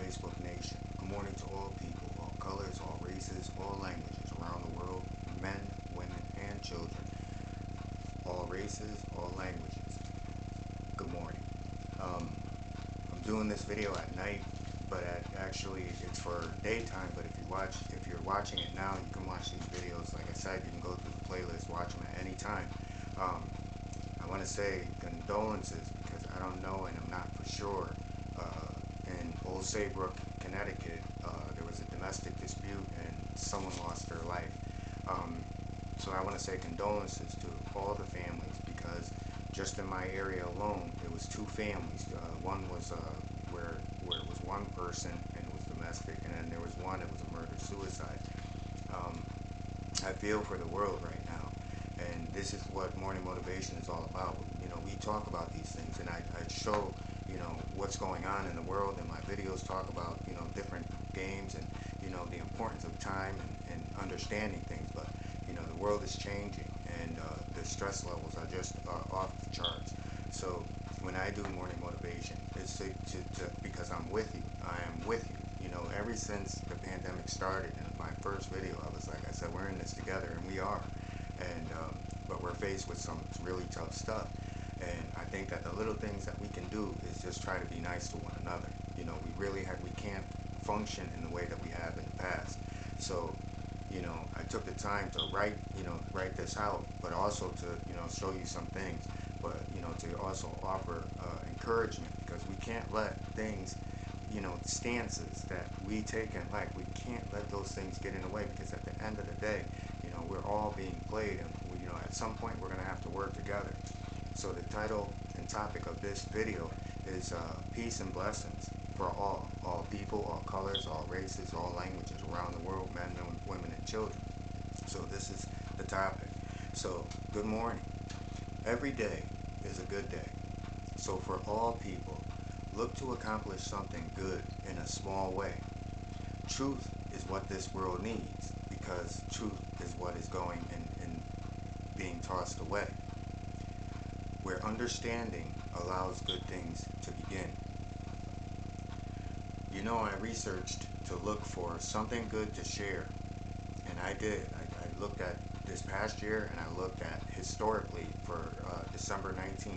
Facebook Nation. Good morning to all people, all colors, all races, all languages around the world, men, women, and children. All races, all languages. Good morning. I'm doing this video at night, but actually it's for daytime. But if you're watching it now, you can watch these videos. Like I said, you can go through the playlist, watch them at any time. I want to say condolences because I don't know and I'm not for sure. In Old Saybrook, Connecticut, there was a domestic dispute and someone lost their life. So I want to say condolences to all the families because just in my area alone, there was two families. One was where it was one person and it was domestic, and then there was one that was a murder-suicide. I feel for the world right now, and this is what Morning Motivation is all about. You know, we talk about these things, and I show, you know, what's going on in the world, and my videos talk about, you know, different games and, you know, the importance of time and understanding things. But, you know, the world is changing, and the stress levels are just off the charts. So when I do Morning Motivation, it's because I'm with you. I am with you. You know, ever since the pandemic started, in my first video, I was like, I said, we're in this together, and we are. And but we're faced with some really tough stuff. And I think that the little things that we can do is just try to be nice to one another. You know, we can't function in the way that we have in the past. So, you know, I took the time to write this out, but also to, you know, show you some things, but, you know, to also offer encouragement, because we can't let things, you know, stances that we take in life, we can't let those things get in the way, because at the end of the day, you know, we're all being played, and, you know, at some point we're going to have to work together. So the title and topic of this video is Peace and Blessings for all people, all colors, all races, all languages around the world, men, women, and children. So this is the topic. So, good morning. Every day is a good day. So for all people, look to accomplish something good in a small way. Truth is what this world needs, because truth is what is going and being tossed away. Where understanding allows good things to begin. You know, I researched to look for something good to share, and I did. I looked at this past year, and I looked at historically for December 19th,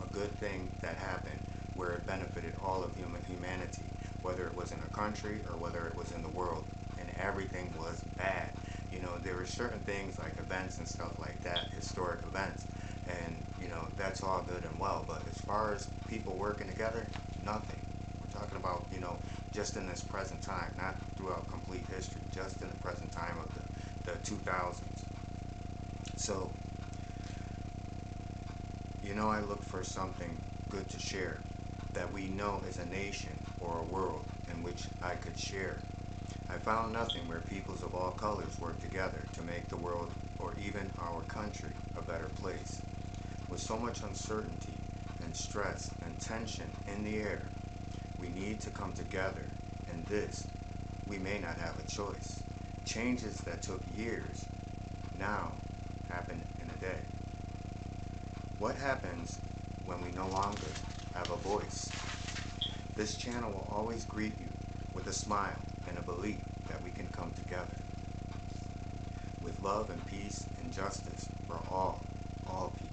a good thing that happened where it benefited all of humanity, whether it was in a country or whether it was in the world, and everything was bad. You know, there were certain things like events and stuff like that, historic events, and, you know, that's all good and well, but as far as people working together, nothing. We're talking about, you know, just in this present time, not throughout complete history, just in the present time of the 2000s. So, you know, I looked for something good to share that we know as a nation or a world in which I could share. I found nothing where peoples of all colors work together to make the world, or even our country, a better place. With so much uncertainty and stress and tension in the air, we need to come together, and this, we may not have a choice. Changes that took years now happen in a day. What happens when we no longer have a voice? This channel will always greet you with a smile and a belief that we can come together with love and peace and justice for all people.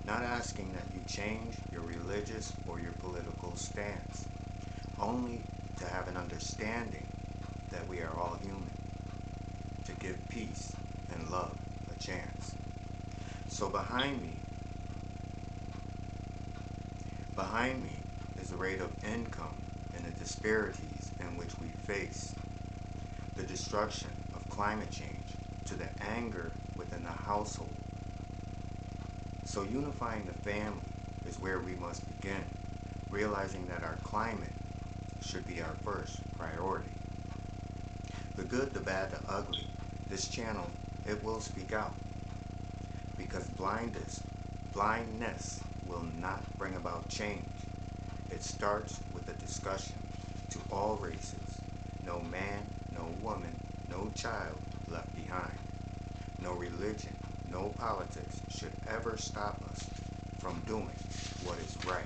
Not asking that you change your religious or your political stance, only to have an understanding that we are all human, to give peace and love a chance. So behind me is the rate of income and the disparities in which we face, the destruction of climate change, to the anger within the household. So unifying the family is where we must begin, realizing that our climate should be our first priority. The good, the bad, the ugly, this channel, it will speak out, because blindness will not bring about change. It starts with a discussion to all races, no man, no woman, no child left behind. No religion, no politics should ever stop us from doing what is right,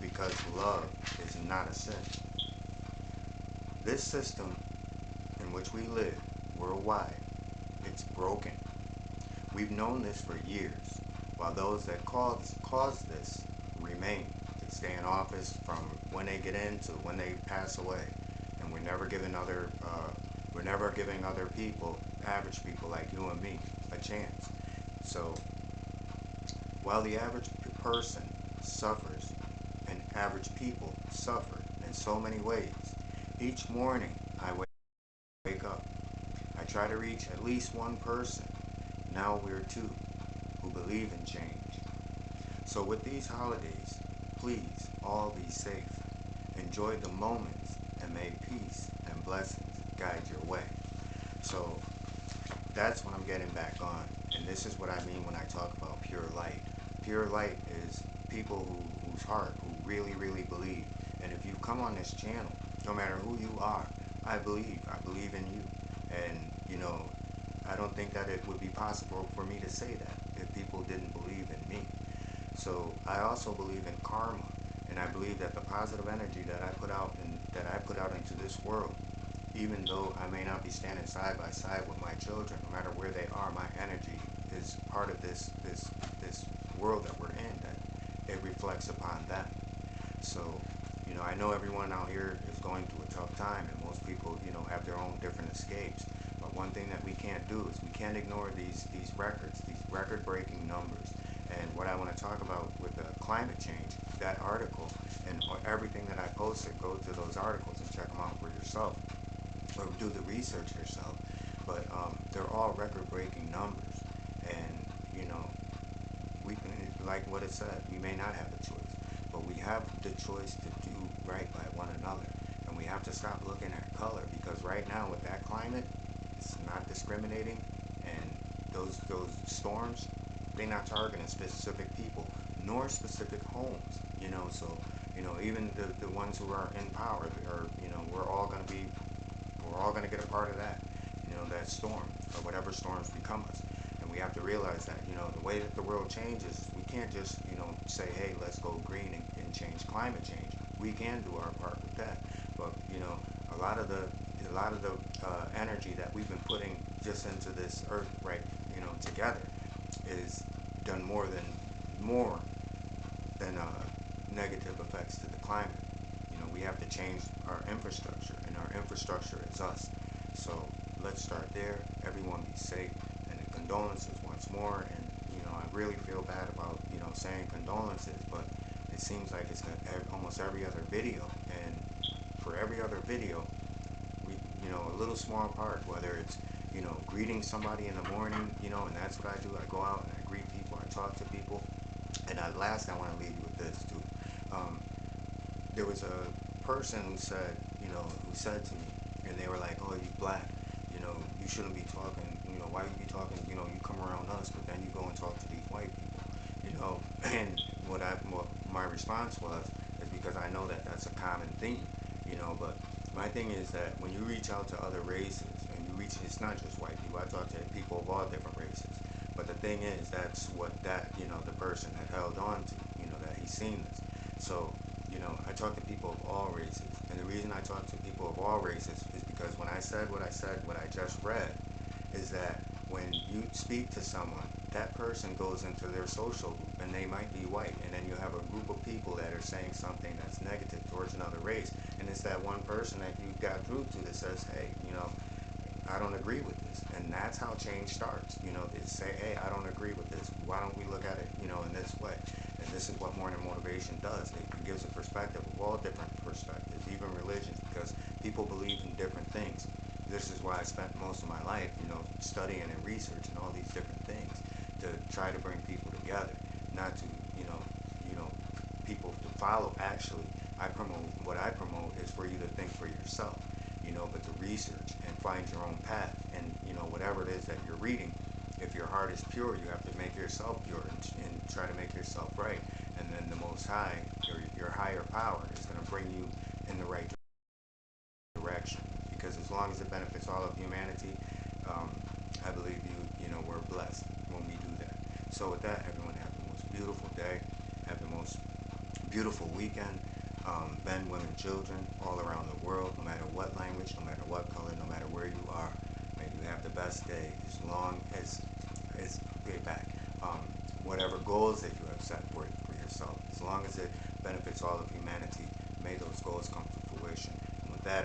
because love is not a sin. This system in which we live worldwide, it's broken. We've known this for years, while those that cause this remain. They stay in office from when they get in to when they pass away, and we're never giving other people, average people like you and me, a chance. So while the average person suffers, and average people suffer in so many ways, each morning I wake up. I try to reach at least one person, now we're two, who believe in change. So with these holidays, please all be safe. Enjoy the moments, and may peace and blessings guide your way. So that's what I'm getting back on. And this is what I mean when I talk about pure light. Pure light is people whose heart, who really, really believe. And if you come on this channel, no matter who you are, I believe in you. And, I don't think that it would be possible for me to say that if people didn't believe in me. So I also believe in karma, and I believe that the positive energy that I put out into this world, even though I may not be standing side by side with my children, no matter where they are, my energy is part of this world that we're in, that it reflects upon them. So, I know everyone out here is going through a tough time, and most people, have their own different escapes. But one thing that we can't do is we can't ignore these records, these record-breaking numbers. And what I want to talk about with the climate change, that article, and everything that I posted, go to those articles and check them out for yourself, or do the research yourself. But they're all record-breaking numbers, and we can, like what it said, we may not have a choice, but we have the choice to do right by one another. And we have to stop looking at color, because right now with that climate, it's not discriminating, and those storms, they're not targeting specific people nor specific homes. So even the ones who are in power, are we're all gonna get a part of that, that storm, or whatever storms become us. And we have to realize that, the way that the world changes, we can't just, say, hey, let's go green and change climate change. We can do our part with that. But, a lot of the energy that we've been putting just into this earth, right, together, is done more than negative effects to the climate. We have to change our infrastructure, and our infrastructure is us. So let's start there. Everyone be safe, and condolences once more. And I really feel bad about saying condolences, but it seems like it's almost every other video, and for every other video, we a little small part, whether it's greeting somebody in the morning, and that's what I do. I go out and I greet people, I talk to people. And at last, I want to leave you with this too. There was a person who said, who said to me, and they were like, "Oh, you black, you shouldn't be talking, why you be talking, you come around us, but then you go and talk to these white people, And what my response was, is because I know that that's a common theme, but my thing is that when you reach out to other races, and it's not just white people, I talk to people of all different races. But the thing is, that's what the person had held on to, that he's seen this. So, I talk to people of all races. And the reason I talk to people of all races is because when I said, what I just read, is that when you speak to someone, that person goes into their social group, and they might be white, and then you have a group of people that are saying something that's negative towards another race, and it's that one person that you got through to that says, hey, I don't agree with this. And that's how change starts. They say, hey, I don't agree with this. Why don't we look at it, in this way? And this is what Morning Motivation does. It gives a perspective of all different perspectives, even religions, because people believe in different things. This is why I spent most of my life, studying and researching all these different things to try to bring people together, not to, people to follow. Actually, what I promote is for you to think for yourself. But to research and find your own path, and whatever it is that you're reading, if your heart is pure, you have to make yourself pure, and try to make yourself right, and then the Most High, your higher power, is going to bring you in the right direction. Because as long as it benefits all of humanity, I believe we're blessed when we do that. So with that, everyone, have the most beautiful day, have the most beautiful weekend. men, women, children, all around the world, no matter what language, no matter what color, no matter where you are. May you have the best day as long as get back. Whatever goals that you have set for yourself, as long as it benefits all of humanity, may those goals come to fruition. And with that,